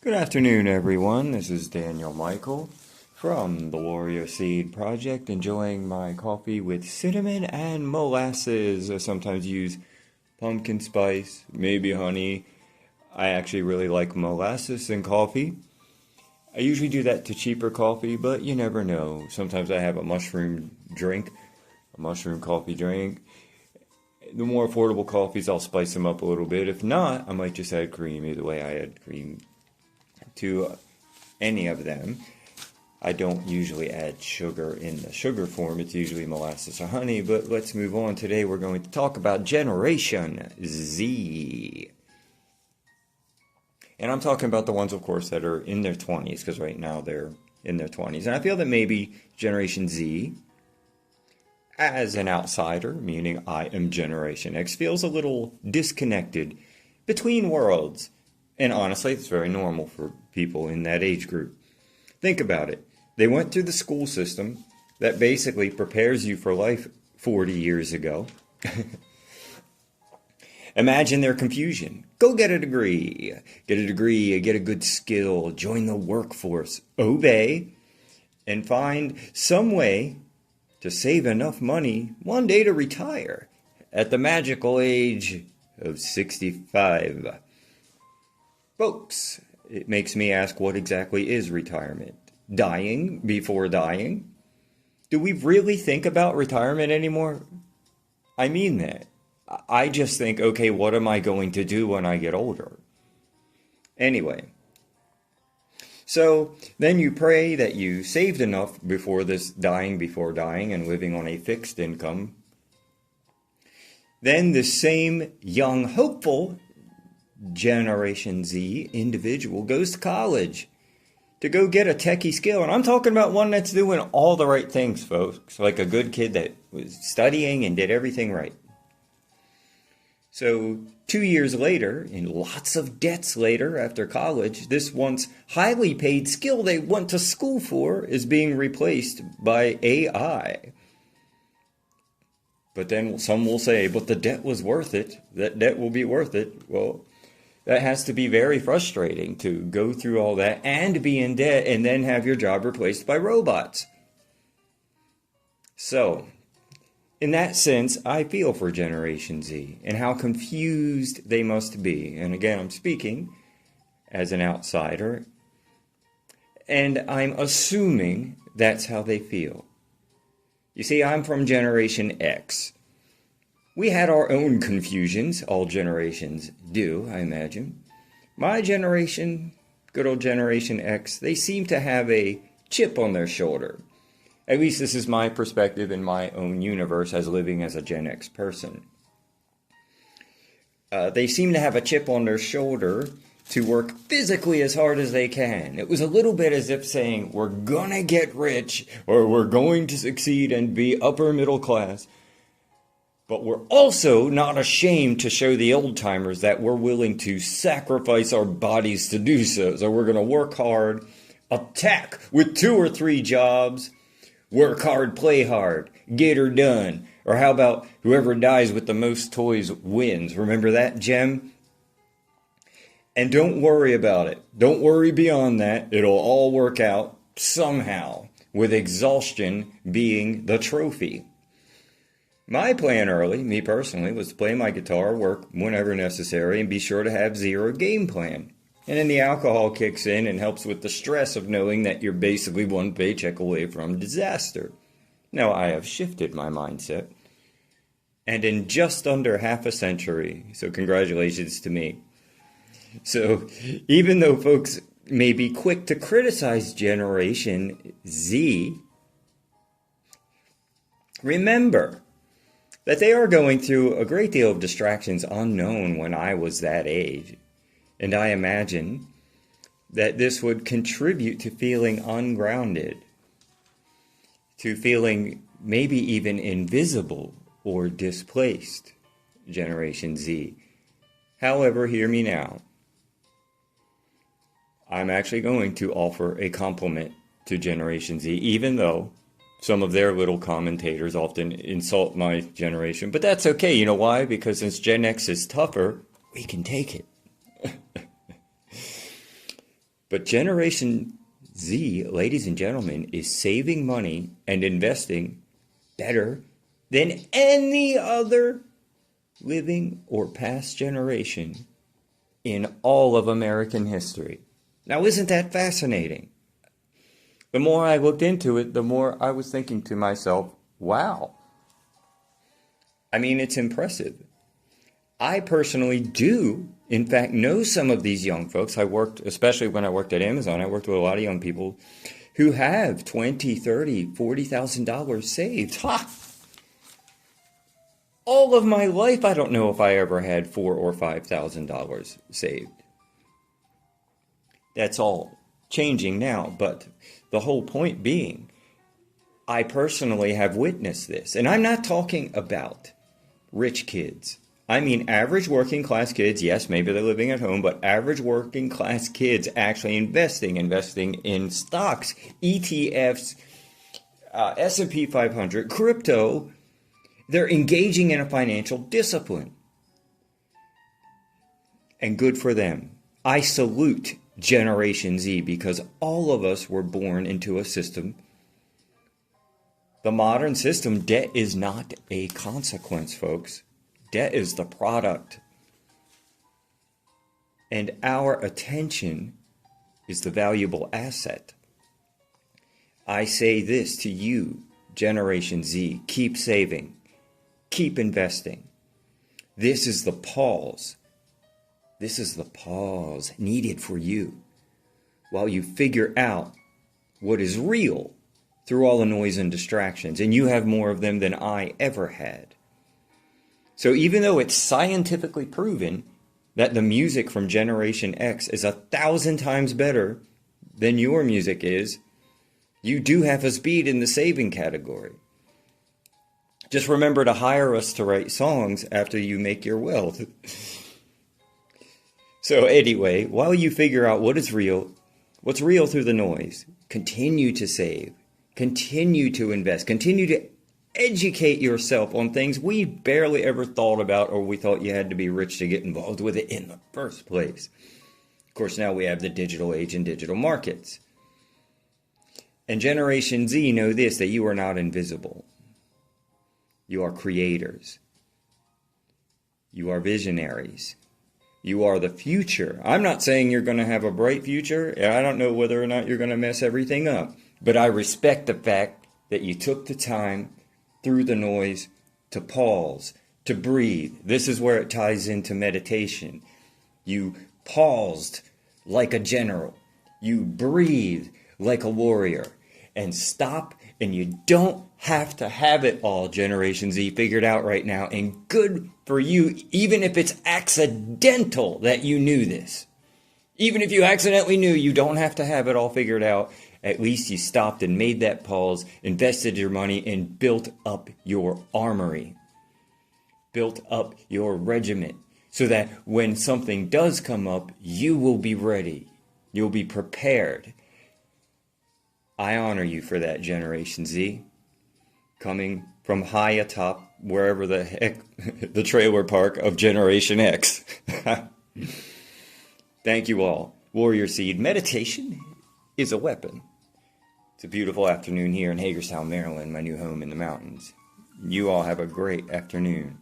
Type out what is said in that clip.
Good afternoon, everyone. This is Daniel Michael from the Warrior Seed Project, enjoying my coffee with cinnamon and molasses. I sometimes use pumpkin spice, maybe honey. I actually really like molasses in coffee. I usually do that to cheaper coffee, but you never know. Sometimes I have a mushroom drink, a mushroom coffee drink. The more affordable coffees, I'll spice them up a little bit. If not, I might just add cream. Either way, I add cream to any of them. I don't usually add sugar in the sugar form. It's usually molasses or honey, but let's move on. Today we're going to talk about Generation Z. And I'm talking about the ones, of course, that are in their 20s, because right now they're in their 20s. And I feel that maybe Generation Z, as an outsider, meaning I am Generation X, feels a little disconnected between worlds. And honestly, it's very normal for people in that age group. Think about it. They went through the school system that basically prepares you for life 40 years ago. Imagine their confusion. Go get a degree. Get a degree, get a good skill, join the workforce, obey, and find some way to save enough money one day to retire at the magical age of 65. Folks, it makes me ask, what exactly is retirement? Dying before dying? Do we really think about retirement anymore? I mean that. I just think, okay, what am I going to do when I get older? Anyway, so then you pray that you saved enough before this dying before dying and living on a fixed income. Then the same young, hopeful Generation Z individual goes to college to go get a techie skill. And I'm talking about one that's doing all the right things, folks. Like a good kid that was studying and did everything right. So 2 years later, and lots of debts later after college, this once highly paid skill they went to school for is being replaced by AI. But then some will say, but the debt was worth it. That debt will be worth it. Well, that has to be very frustrating to go through all that and be in debt and then have your job replaced by robots. So, in that sense, I feel for Generation Z and how confused they must be. And again, I'm speaking as an outsider, and I'm assuming that's how they feel. You see, I'm from Generation X. We had our own confusions, all generations do, I imagine. My generation, good old Generation X, they seem to have a chip on their shoulder. At least this is my perspective in my own universe as living as a Gen X person. They seem to have a chip on their shoulder to work physically as hard as they can. It was a little bit as if saying, we're gonna get rich, or we're going to succeed and be upper middle class. But we're also not ashamed to show the old-timers that we're willing to sacrifice our bodies to do so. So we're going to work hard, attack with 2 or 3 jobs, work hard, play hard, get her done. Or how about whoever dies with the most toys wins? Remember that, Gem? And don't worry about it. Don't worry beyond that. It'll all work out somehow, with exhaustion being the trophy. My plan early, me personally, was to play my guitar, work whenever necessary, and be sure to have zero game plan. And then the alcohol kicks in and helps with the stress of knowing that you're basically one paycheck away from disaster. Now, I have shifted my mindset. And in just under half a century, so congratulations to me. So, even though folks may be quick to criticize Generation Z, remember that they are going through a great deal of distractions unknown when I was that age. And I imagine that this would contribute to feeling ungrounded, to feeling maybe even invisible or displaced, Generation Z. However, hear me now. I'm actually going to offer a compliment to Generation Z, even though some of their little commentators often insult my generation. But that's okay. You know why? Because since Gen X is tougher, we can take it. But Generation Z, ladies and gentlemen, is saving money and investing better than any other living or past generation in all of American history. Now, isn't that fascinating? The more I looked into it, the more I was thinking to myself, wow. I mean, it's impressive. I personally do, in fact, know some of these young folks. I worked, especially when I worked at Amazon, I worked with a lot of young people who have $20,000, $30,000, $40,000 saved. Ha! All of my life, I don't know if I ever had $4,000 or $5,000 saved. That's all changing now, but the whole point being, I personally have witnessed this. And I'm not talking about rich kids. I mean average working class kids. Yes, maybe they're living at home, but average working class kids actually investing in stocks, ETFs, S&P 500, crypto. They're engaging in a financial discipline. And good for them. I salute Generation Z because all of us were born into a system. The modern system, debt is not a consequence, folks. Debt is the product. And our attention is the valuable asset. I say this to you, Generation Z, keep saving, keep investing. This is the pause. This is the pause needed for you while you figure out what is real through all the noise and distractions. And you have more of them than I ever had. So even though it's scientifically proven that the music from Generation X is 1,000 times better than your music is, you do have a speed in the saving category. Just remember to hire us to write songs after you make your wealth. So anyway, while you figure out what is real, what's real through the noise, continue to save, continue to invest, continue to educate yourself on things we barely ever thought about, or we thought you had to be rich to get involved with it in the first place. Of course, now we have the digital age and digital markets. And Generation Z know this, that you are not invisible. You are creators. You are visionaries. You are the future. I'm not saying you're going to have a bright future. I don't know whether or not you're going to mess everything up. But I respect the fact that you took the time through the noise to pause, to breathe. This is where it ties into meditation. You paused like a general. You breathe like a warrior. And stop, and you don't have to have it all, Generation Z, figured out right now. And good for you, even if it's accidental that you knew this. Even if you accidentally knew, you don't have to have it all figured out. At least you stopped and made that pause, invested your money, and built up your armory. Built up your regiment. So that when something does come up, you will be ready. You'll be prepared. I honor you for that, Generation Z. Coming from high atop wherever the heck the trailer park of Generation X. Thank you all. Warrior Seed. Meditation is a weapon. It's a beautiful afternoon here in Hagerstown, Maryland, my new home in the mountains. You all have a great afternoon.